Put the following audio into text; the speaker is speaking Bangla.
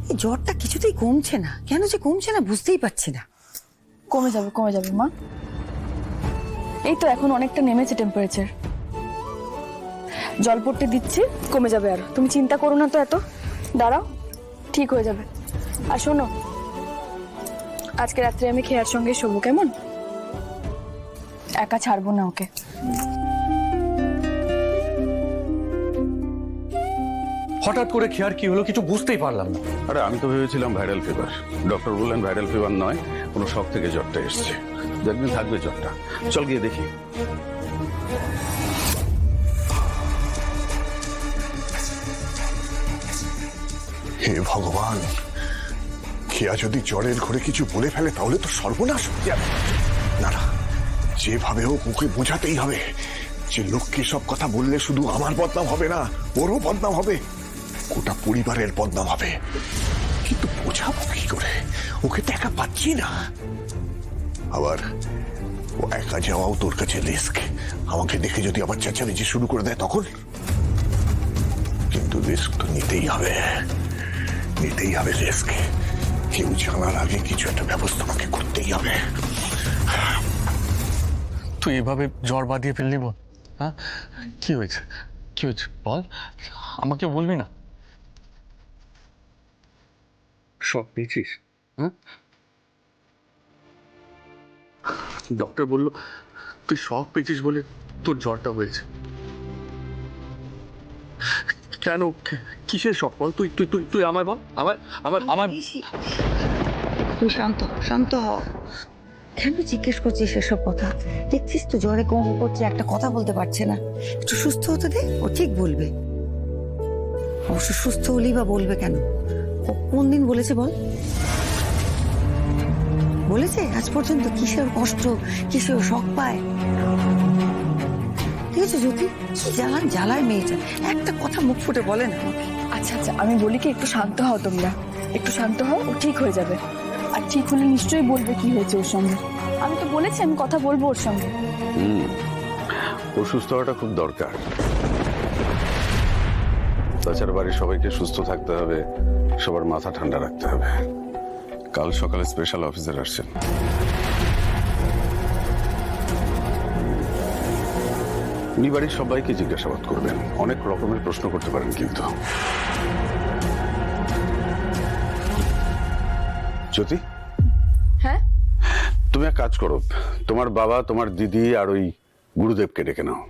এই জ্বরটা কিছুতেই কমছে না, কেন যে কমছে না বুঝতেই পারছি না। কমে যাবে মা। এই তো এখন অনেকটা নেমেছে টেম্পারেচার। জল পড়তে দিচ্ছি, কমে যাবে। আর তুমি চিন্তা করো না তো এত, দাঁড়াও, ঠিক হয়ে যাবে। আর শোনো, আজকে রাত্রে আমি খেয়ার সঙ্গে শোবো, কেমন? একা ছাড়বো না ওকে। হঠাৎ করে খেয়ার কি হলো কিছু বুঝতেই পারলাম না। আরে আমি তো ভেবেছিলাম ভাইরাল ফিভার, ডক্টর বললেন ভাইরাল ফিভার নয়, কোনো শক থেকে জ্বরটা এসছে, একদিন থাকবে জ্বরটা। চল গিয়ে দেখি। হে ভগবান, খেয়া যদি জ্বরের ঘরে কিছু বলে ফেলে তাহলে তো সর্বনাশ হয়ে যাবে। না না, যেভাবে হোক ওকে বোঝাতেই হবে যে লোককে সব কথা বললে শুধু আমার বদনাম হবে না, ওরও বদনাম হবে, গোটা পরিবারের বদনাম হবে। কিন্তু বোঝাবো কি করে? ওকে তো একা পাচ্ছি না। আবার ও একা যাওয়াও তোর কাছে রিস্ক। আমাকে দেখে যদি আবার চেঁচামেচি শুরু করে দেয় তখন? কিন্তু রিস্ক তো নিতেই হবে, নিতেই হবে রিস্ক। কেউ জানার আগে কিছু একটা ব্যবস্থা আমাকে করতেই হবে। তুই এভাবে জ্বর বাঁধিয়ে ফেললি বল? হ্যাঁ, কি হয়েছে বল, আমাকে বলবি না? সব পেয়েছিস? হ্যাঁ, ডক্টর বলল তুই শক পেয়েছিস বলে তোর জ্বরটা হয়েছে। কেন, কিসের শক বল? তুই তুই তুই তুই আমায় বল, আমার আমার আমার তুই শান্ত হ। কেন জিজ্ঞেস করছিস এসব কথা? দেখছিস তো জ্বরে কম করছে, একটা কথা বলতে পারছে না। একটু সুস্থ হতে দে, ও ঠিক বলবে। অবশ্য সুস্থ হলেই বা বলবে কেন? ও কোন দিন বলেছে বল? বলেছে আজ পর্যন্ত কিসের কষ্ট, কিসের শখ পায়? ঠিক আছে জ্যোতি, কি জ্বালায় মেয়েটা, একটা কথা মুখ ফুটে বলে না আমাকে। আচ্ছা, আমি বলি কি, একটু শান্ত হও তোমরা, একটু শান্ত হও, ও ঠিক হয়ে যাবে। আর ঠিক হলে নিশ্চয়ই বলবে কি হয়েছে ওর সঙ্গে। আমি তো বলেছি আমি কথা বলবো ওর সঙ্গে। ওর সুস্থ হওয়াটা খুব দরকার। তাছাড়া বাড়ির সবাইকে সুস্থ থাকতে হবে, সবার মাথা ঠান্ডা রাখতে হবে। কাল সকালে স্পেশাল অফিসার আসছেন। উনি বাড়ির সবাইকে জিজ্ঞাসাবাদ করবেন, অনেক রকমের প্রশ্ন করতে পারেন। কিন্তু জ্যোতি, হ্যাঁ, তুমি এক কাজ করো, তোমার বাবা, তোমার দিদি আর ওই গুরুদেবকে ডেকে নাও।